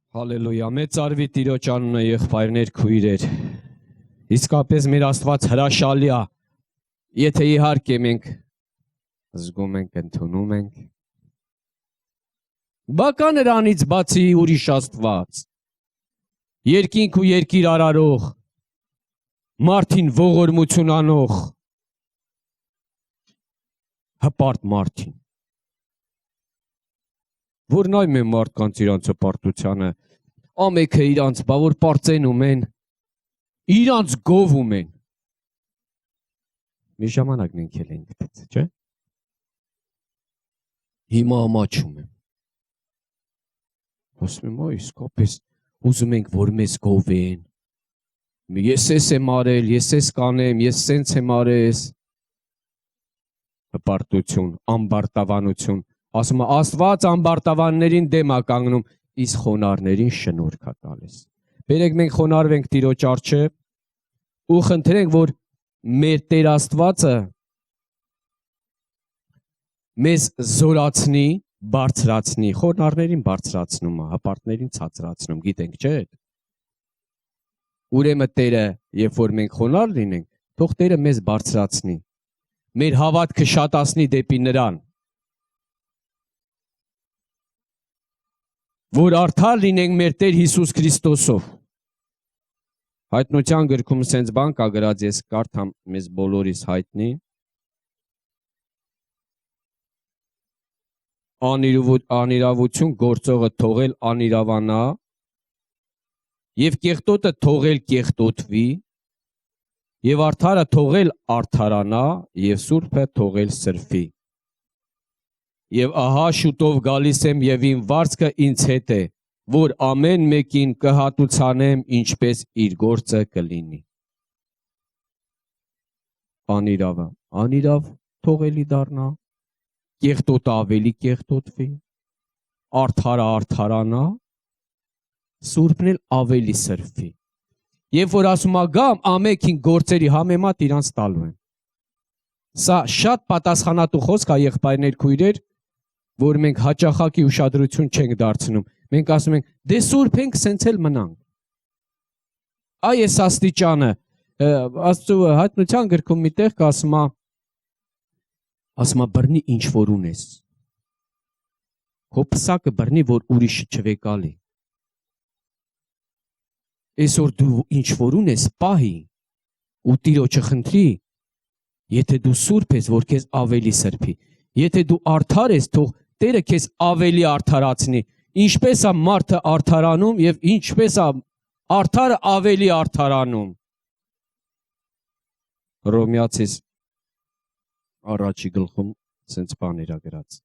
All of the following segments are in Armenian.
Հալելույա, մեծ արվի Տիրոջ անունը եղբայրներ, քույրեր։ Իսկապես մեր Աստված հրաշալի է, եթե իհարկե մենք զգում ենք, ընդունում ենք։ Բակա նրանից բացի ուրիշ Աստված, երկինք ու երկիր արարող, մարդին ողորմություն անող, հպարտ մարդին։ Որ նայում են մարդկանց իրանց հպարտությանը, ամեքը իրանց, բա որ պարծենում են, իրանց գովում են։ Մի ժամանակ մենք էլ ենք դից, չէ՞։ Հիմա ամաչում եմ։ Ասում եմ, իսկապես ուզում ենք, որ մեզ գովեն։ Ես ես եմ արել, ես ես կանեմ, ես սենց եմ արես։ Հպարտություն, ամբարտավանություն։ Ասում է, Աստված ամբարտավաններին դեմ է կանգնում, իսկ խոնարհներին շնորհք է տալիս։ Բերեք մենք խոնարհվենք Տիրոջ առջև ու խնդրենք, որ մեր Տեր Աստվածը մեզ զորացնի, բարձրացնի, խոնարհներին բարձրացնում է, հպարտներին ցածրացնում, գիտենք, չէ՞։ Ուրեմն Տերը, երբ որ մենք խոնարհ լինենք, թող Տերը մեզ բարձրացնի, մեր հավատքը շատացնի դեպի Նրան, որ արդար լինենք մեր Տեր Հիսուս Քրիստոսով։ Հայտնության գրքում սենց բան կա գրած, ես կարդամ, մեզ բոլորիս հայտնի։ Անիրավություն գործողը թողել անիրավանա և կեղտոտը թողել կեղտոտվի և արդարը թողել արդարանա և սուրբը թողել սրբի։ Եվ ահա շուտով գալիս եմ և իմ վարձքը ինձ հետ է, որ ամեն մեկին կհատուցանեմ, ինչպես իր գործը կլինի։ Անիրավը անիրավ թողելի դառնա, կեղտոտը ավելի կեղտոտվի, արդարը արդարանա, սուրբն էլ ավելի սրբվի։ Երբ որ ասում է գամ, ամենքին գործերի համեմատ իրանց տալու եմ։ Սա շատ պատասխանատու խոսք է, եղբայրներ, քույրեր, որ մենք հաճախակի ուշադրություն չենք դարձնում։ Մենք ասում ենք, դե սուրբ ենք, սենց էլ մնանք։ Այ այս աստիճանը, Աստծո հայտնության գրքում մի տեղ կա, ասում է բռնի ինչ որ ունես։ Քո պսակը բռնի, որ ուրիշը չվեկալի։ Այսօր դու ինչ որ ունես, պահի ու Տիրոջը խնդրի, եթե դու սուրբ ես, որ քեզ ավելի սրբի։ Եթե դու արդար ես, թող Տերը քեզ ավելի արդարացնի, ինչպես է մարդը արդարանում և ինչպես է արդարը ավելի արդարանում։ Հռոմեացիս առաջի գլխում սենց բաներ է գրած։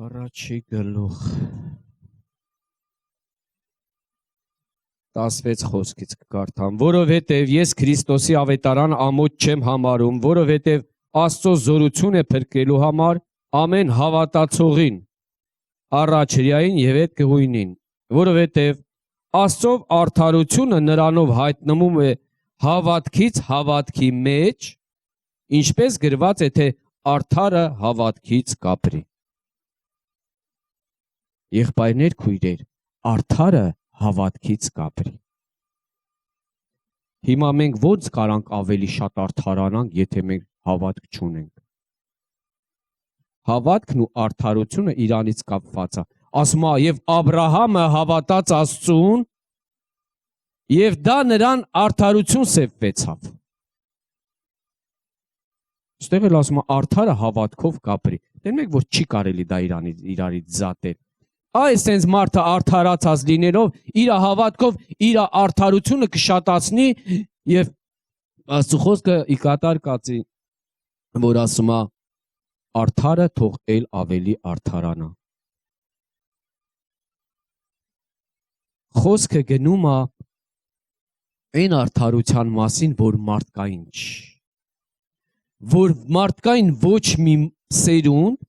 Առաջի գլուխ 16 խոսքից կկարդամ, որովհետև ես Քրիստոսի ավետարան ամոթ չեմ համարում, որովհետև Աստծո զորություն է փրկելու համար ամեն հավատացողին, առաջ հրեային և հետ կղույնին, որովհետև Աստծով արդարությունը նրանով հայտնվում է հավատքից հավատքի մեջ, ինչպես գրված է, թե արդարը հավատքից կապրի։ Եղբայրներ, քույրեր, արդարը հավատքից կապրի։ Հիմա մենք ոնց կարանք ավելի շատ արդարանանք, եթե մենք հավատք չունենք։ Հավատքն ու արդարությունը իրանից կապված է։ Ասում է, և Աբրահամը հավատաց Աստծուն, և դա նրան արդարություն սեփվեցավ։ Ստեղ էլ ասում է, արդարը հավատքով կապրի։ Տեսնեք, որ չի կարելի դա իրարից զատել։ Այս սենց մարդը արդարացած լինելով, իր հավատքով իր արդարությունը կշատացնի և Աստծո խոսքը ի կատար կացի, որ ասում է, արդարը թող էլ ավելի արդարանա։ Խոսքը գնում է այն արդարության մասին, որ մարդկային չի, որ մարդկային ոչ մի սերունդ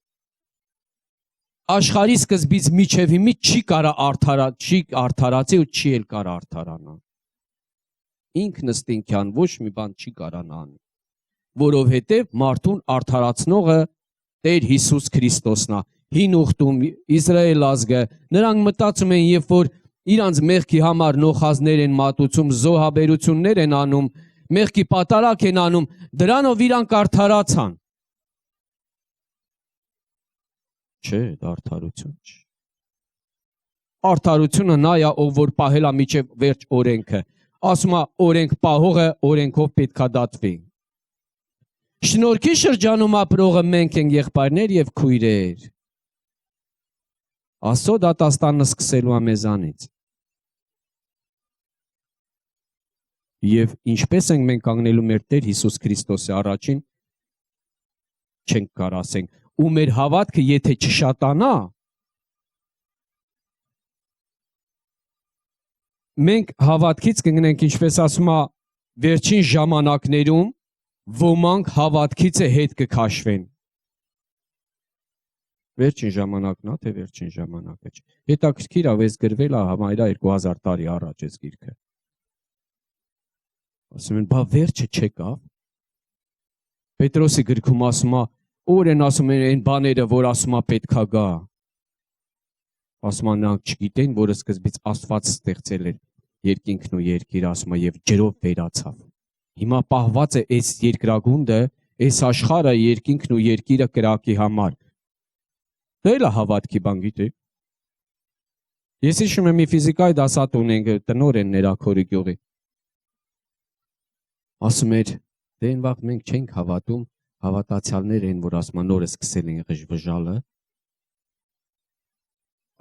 աշխարհի սկզբից մինչև հիմա չի կարա արդարացի ու չի էլ կարա արդարանա։ Ինքնըստինքյան ոչ մի բան չի կարա անի։ որովհետև մարդուն արդարացնողը Տեր Հիսուս Քրիստոսն է։ Հին ուխտում Իսրայել ազգը նրանք մտածում են, երբ որ իրանց մեղքի համար նոխազներ են մատուցում, զոհաբերություններ են անում, մեղքի պատարակ են անում, դրանով իրանք արդարացան։ Չէ, դա արդարություն չէ։ Արդարությունը նա է, ով որ պահել է մինչև վերջ օրենքը։ Ասում է, օրենք պահողը օրենքով պետք է դատվի։ Շնորհքի շրջանում ապրողը մենք ենք եղբայրներ եւ քույրեր։ Աստծո դատաստանը սկսելու է մեզանից։ Եվ ինչպես ենք մենք կանգնելու մեր Տեր Հիսուս Քրիստոսի առաջին, չենք կարող ասենք, ու մեր հավատքը եթե չշատանա, մենք հավատքից կգնենք, ինչպես ասում է, վերջին ժամանակներում ոմանք հավատքից է հետ կքաշվեն։ Վերջին ժամանակն է, թե վերջին ժամանակը չէ։ Հետաքրքիր է, այս գրվել է համարյա 2000 տարի առաջ այս գիրքը։ Ասում են, բա վերջը չեկավ։ Պետրոսի գրքում ասում է, որ են ասում են այն բաները, որ ասում է պետքա գա։ Ասում է նրանք չգիտեն, որ սկզբից Աստված ստեղծել էր երկինքն ու երկիրը, ասում է, եւ ջրով վերացավ։ Հիմա պահված է այս երկրագունդը, այս աշխարհը, երկինքն ու երկիրը կրակի համար։ Դա էլ է հավատքի բան, գիտեք։ Ես հիշում եմ մի ֆիզիկայի դասատուն ենք, տնօրեն նրա քորի գյուղի։ Ասում էր, դե այն վաղ մենք չենք հավատում, հավատացյալներ են, որ ասում են նորը սկսել են ղժվժալը։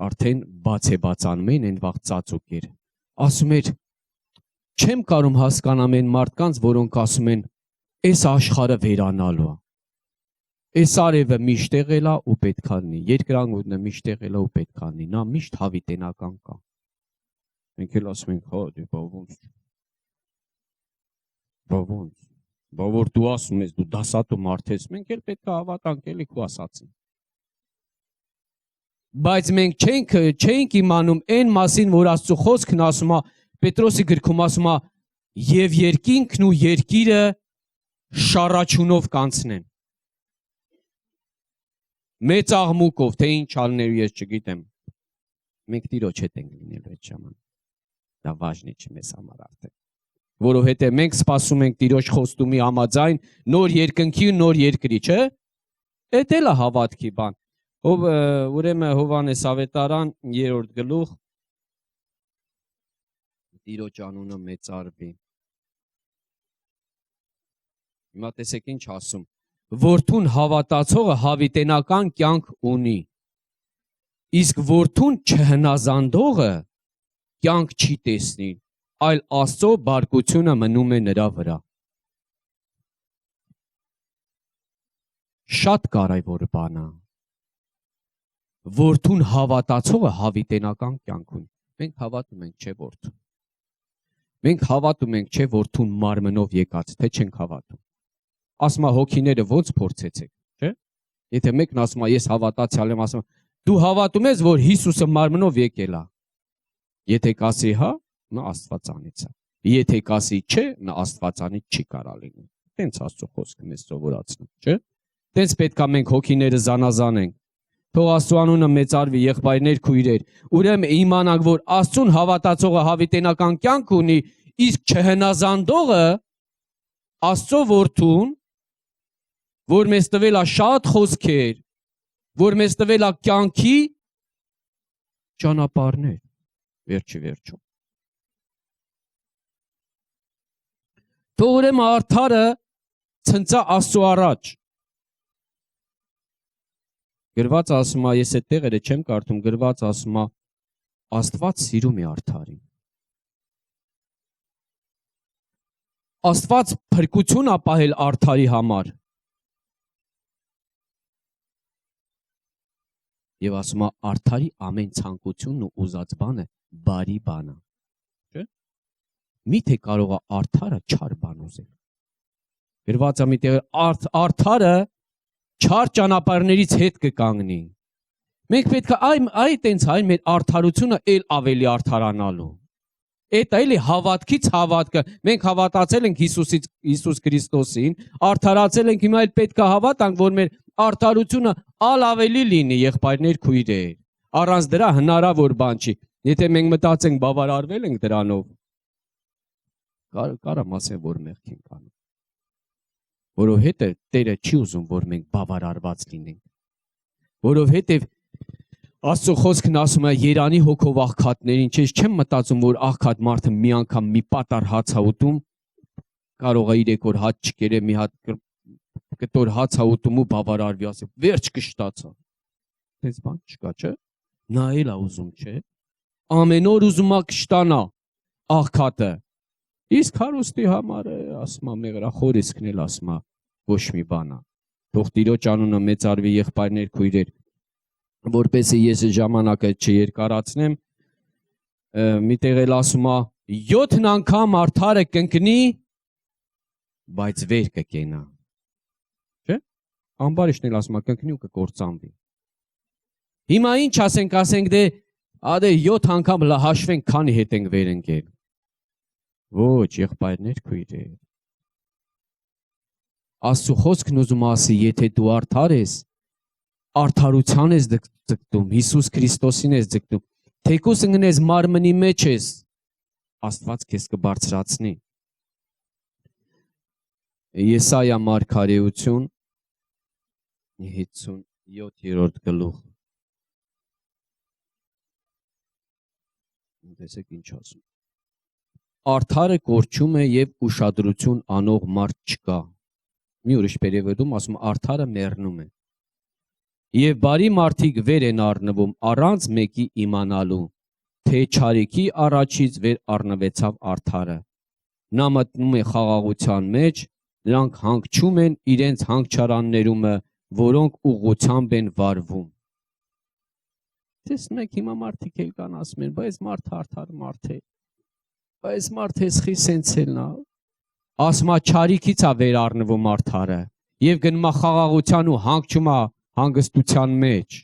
Արդեն բաց է բացանում են, այն վաղ ծածուկ էր։ Ասում էր, չեմ կարող հասկանամ այն մարդկանց, որոնք ասում են, այս աշխարհը վերանալու է։ Այս արևը միշտ եղել է ու պետք է լինի, երկրագունդը միշտ եղել է ու պետք է լինի, նա միշտ հավիտենական կա։ Մենք էլ ասում ենք, հա, դե բա ոնց։ Բա ոնց։ Բա որ դու ասում ես, դու դասատու մարդ ես, մենք էլ պետք է հավատանք էլի քո ասածին։ Բայց մենք չենք իմանում այն մասին, որ Աստծո խոսքն ասում է, Պետրոսի գրքում ասում է, եւ երկինքն ու երկիրը շառաչյունով կանցնեն։ Մեծ աղմուկով, թե ինչ անելու ես չգիտեմ։ Մենք Տիրոջ հետ ենք լինելու այդ ժամանակ։ Դա важնի չի մեզ համար արդեն։ Որովհետև մենք սպասում ենք Տիրոջ խոստումի համաձայն նոր երկնքի ու նոր երկրի, չէ՞։ Էդ էլ է հավատքի բան։ Ուրեմն Հովհաննես ավետարան 3-րդ գլուխ Տիրոջ անունը մեծարվի։ Հիմա տեսեք ինչ ասում։ Որդուն հավատացողը հավիտենական կյանք ունի, իսկ որդուն չհնազանդողը կյանք չի տեսնի, այլ Աստծո բարկությունը մնում է նրա վրա։ Շատ կարևոր բան է։ Որդուն հավատացողը հավիտենական կյանք ունի։ Մենք հավատում ենք, չէ՞ որդուն։ Մենք հավատում ենք, չէ՞ որդուն մարմնով եկած, թե չենք հավատում։ Ասում է հոգիները ոնց փորձեցեք, չէ՞։ Եթե մեկն ասում է ես հավատացյալ եմ, ասում դու հավատում ես, որ Հիսուսը մարմնով եկել է։ Եթե կասի հա, նա Աստվածանից է։ Եթե կասի չէ, նա Աստվածանից չի կարող լինի։ Տենց Աստծո խոսքը մեզ սովորացնում, չէ՞։ Տենց պետք է մենք հոգիները զանազանենք։ Թող Աստծո անունը մեծարվի, եղբայրներ, քույրեր։ Ուրեմն իմանանք, որ Աստծուն հավատացողը հավիտենական կյանք ունի, իսկ չհնազանդողը Աստծո որդուն, որ մեզ տվել է շատ խոսքեր, որ մեզ տվել է կյանքի ճանապարհներ, վերջի վերջում։ Թող ուրեմն արդարը ցնծա Աստծո առաջ։ Գրված ասում է, ես այդ տեղերը չեմ կարդում, գրված ասում է, Աստված սիրում է արդարին։ Աստված փրկություն է պահել արդարի համար։ Եվ ասում է, արդարի ամեն ցանկությունն ու ուզած բանը բարի բան է։ Չէ՞։ Միթե կարող է արդարը չար բան ուզել։ Գրված է մի տեղ, արդարը չար ճանապարհներից հետ կկանգնի։ Մենք պետք է այ տենց մեր արդարությունը էլ ավելի արդարանալու։ Էդ էլի հավատքից հավատքը։ Մենք հավատացել ենք Հիսուս Քրիստոսին, արդարացել ենք, հիմա էլ պետք է հավատանք, որ մեր արդարությունը ավելի լինի, եղբայրներ, քույրեր։ Առանց դրա հնարավոր բան չի։ Եթե մենք մտածենք բավարարվել ենք դրանով, կարամ ասեմ, որ մեղք ենք անում։ Որովհետև Տերը չի ուզում, որ մենք բավարարված լինենք։ Որովհետև Աստծո խոսքն ասում է Երանի հոգով աղքատներին, չէ՞, չեմ մտածում, որ աղքատ մարդը մի անգամ մի պատար հաց է ուտում, կարող է 3 օր հաց չկերե, մի հատ կտոր հաց է ուտում ու բավարարվի, ասի, վերջ կշտացա։ Դες բան չկա, չէ՞։ Նա էլ է ուզում, չէ՞։ Ամեն օր ուզում է կշտանա աղքատը։ Իսկ հարուստի համար ասում է մեղրախորիսկն էլ ասում է ոչ մի բան է։ Թող Տիրոջ անունը մեծարվի, եղբայրներ, քույրեր, որպեսզի ես ժամանակը չերկարացնեմ, միտեղ էլ ասում է 7 անգամ արդարը կընկնի, բայց վեր կկենա։ Չէ՞։ Ամբարիշն էլ ասում է կընկնի ու կկործանվի։ Հիմա ինչ ասենք դե 7 անգամ հաշվենք, քանի հետ ենք վեր ընկել։ Ոչ, եղբայրներ, քույրեր։ Աստծո խոսքն ուզում ասի, եթե դու արդար ես, արդարության ես ձգտում, Հիսուս Քրիստոսին ես ձգտում, թեկուզ ընկնես մարմնի մեջ ես, Աստված քեզ կբարձրացնի։ Եսայա մարգարեություն 57-րդ գլուխ։ Տեսեք ինչ ասում։ Արդարը կորչում է եւ ուշադրություն անող մարդ չկա։ Մի ուրիշ բերևեդում ասում արդարը մեռնում է։ Եվ բարի մարդիկ վեր են առնվում առանց մեկի իմանալու, թե չարիքի առաջից վեր առնվեցավ արդարը։ Նա մտնում է խաղաղության մեջ, նրանք հանգչում են իրենց հանգչարաններումը, որոնք ուղղությամբ են վարվում։ Տեսնում եք հիմա մարդիկ էլ կան ասում են, բայց մարդը արդար մարդ է։ Բայց մարդը էսխի սենց էլ նա։ Ասում է չարիքից է վեր առնվում արդարը եւ գնում է խաղաղության ու հանգչում է հանգստության մեջ։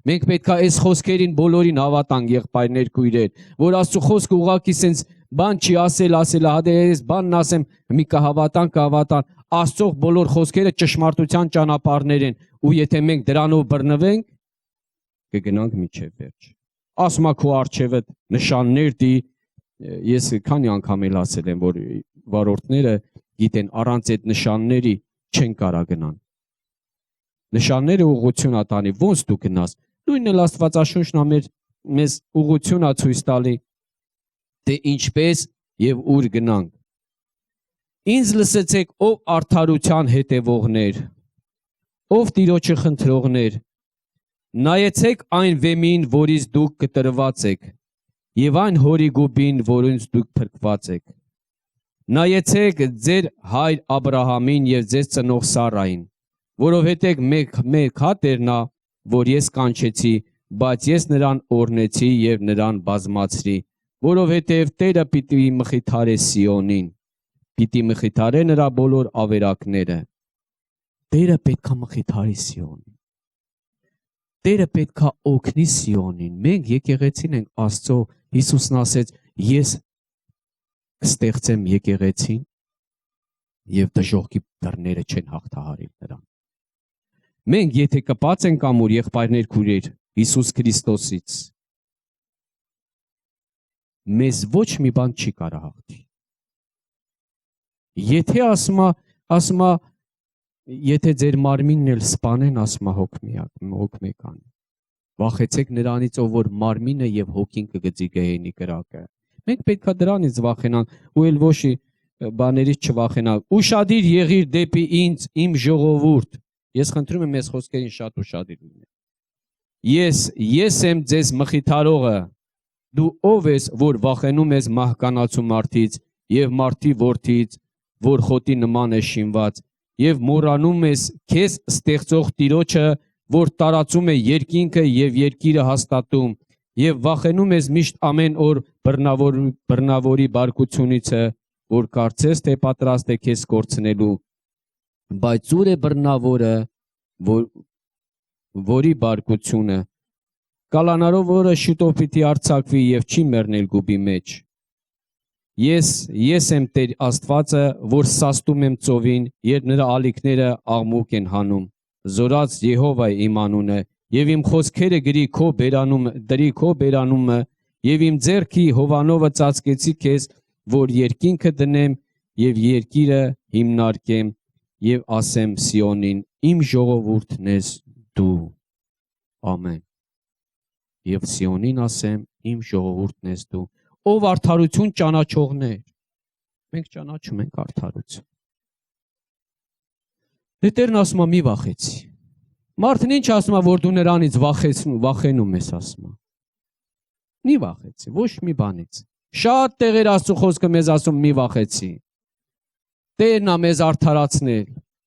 Մենք պետք է այս խոսքերին բոլորին հավատանք, եղբայրներ, քույրեր, որ Աստծո խոսքը ուղղակի սենց բան չի ասել, հադե այս բանն ասեմ, մի կհավատան, Աստծո բոլոր խոսքերը ճշմարտության ճանապարհներ են, ու եթե մենք դրանով բռնվենք, կգնանք միջև վերջ։ Ասում է քո առջևը նշաններ դի, ես քանի անգամ էլ ասել եմ, որ վարորդները գիտեն առանց այդ նշանների չեն կարող գնան։ Նշանները ուղղություն ա տանի, ոնց դու գնաս։ Նույնն էլ Աստվածաշունչն է մեզ ուղղություն ա ցույց տալի, թե ինչպես եւ ուր գնանք։ Ինձ լսեցեք, ով արդարության հետևողներ, ով Տիրոջը խնդրողներ, նայեցեք այն վեմին, որից դուք կտրված եք, եւ այն հորի գուբին, որից դուք փրկված եք։ Նայեցեք ձեր հայր Աբրահամին եւ ձեր ծնող Սարային, որովհետեւ մեկ հատերն է, որ ես կանչեցի, բայց ես նրան օրնեցի եւ նրան բազմացրի, որովհետեւ Տերը պիտի մխիթարե Սիոնին, պիտի մխիթարե նրա բոլոր ավերակները։ Տերը պետք է մխիթարի Սիոնին։ Տերը պետք է օգնի Սիոնին։ Մենք եկեղեցին ենք Աստծո, Հիսուսն ասեց, ես կստեղծեմ եկեղեցին եւ դժոխքի դռները չեն հաղթահարել նրան։ Մենք եթե կպած ենք ամուր, եղբայրներ, քույրեր, Հիսուս Քրիստոսից, մեզ ոչ մի բան չի կարող հաղթի։ Եթե ասում է, եթե ձեր մարմինն էլ սպանեն, ասում է հոգ մեկան։ Վախեցեք նրանից, ով որ մարմինը եւ հոգին կգծի գեհենի կրակը։ Մենք պետք է դրանից վախենանք ու էլ ոչ բաներից չվախենանք։ Ուշադիր եղիր դեպի ինձ, իմ ժողովուրդ։ Ես խնդրում եմ այս խոսքերին շատ ուշադիր լինել։ Ես եմ ձեզ մխիթարողը։ Դու ով ես, որ վախենում ես մահկանացու մարդից եւ մարդի որդից, որ խոտի նման է շինված, եւ մոռանում ես քեզ ստեղծող Տիրոջը, որ տարածում է երկինքը եւ երկիրը հաստատում, եւ վախենում ես միշտ ամեն օր բռնավորի բարկությունիցը, որ կարծես թե պատրաստ է քեզ կորցնելու, բայց ուր է բռնավորը, որի բարկությունը, կալանարով որը շուտով պիտի արձակվի եւ չի մեռնել գուբի մեջ։ Ես եմ Տեր Աստվածը, որ սաստում եմ ծովին, երբ նրա ալիքները աղմուկ են հանում։ Զորած Եհովայի իմ անունը, եւ իմ խոսքերը դրի քո բերանումը, եւ իմ ձեռքի հովանովը ծածկեցի քեզ, որ երկինքը դնեմ եւ երկիրը հիմնարկեմ եւ ասեմ Սիոնին, իմ ժողովուրդն ես դու։ Ամեն։ Եվ Սիոնին ասեմ, իմ ժողովուրդն ես դու։ Ով արդարություն ճանաչողներ։ Մենք ճանաչում ենք արդարություն։ Դե Տերն ասում է մի վախեցի։ Մարդն ինչ ասում է, որ դու նրանից վախենում ես ասում է։ Մի վախեցի, ոչ մի բանից։ Շատ տեղեր Աստծո խոսքը մեզ ասում մի վախեցի։ Տերն է մեզ արդարացնել։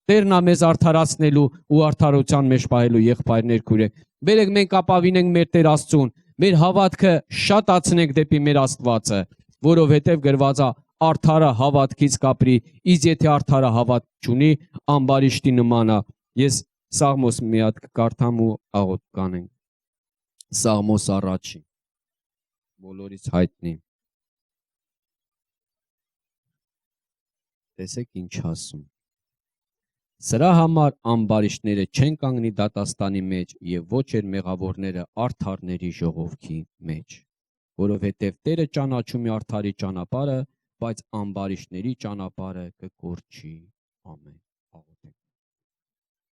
Տերն է մեզ արդարացնելու ու արդարության մեջ պահելու եղբայրներ քուրե։ Բերեք մենք ապավինենք մեր Տեր Աստծուն, մեր հավատքը շատացնենք դեպի մեր Աստվածը, որովհետև գրված է արդարը հավատքից կապրի, իսկ եթե արդարը հավատք չունի, ամբարիշտի նման է։ Ես Սաղմոս մի հատ կկարդամ ու աղոթք կանենք։ Սաղմոս առաջի։ Բոլորից հայտնի։ Տեսեք ինչ ասում։ Սրա համար ամբարիշտները չեն կանգնի դատաստանի մեջ եւ ոչ էլ մեղավորները արդարների ժողովքի մեջ, որովհետեւ Տերը ճանաչում է արդարի ճանապարհը, բայց ամբարիշտների ճանապարհը կկորչի։ Ամեն։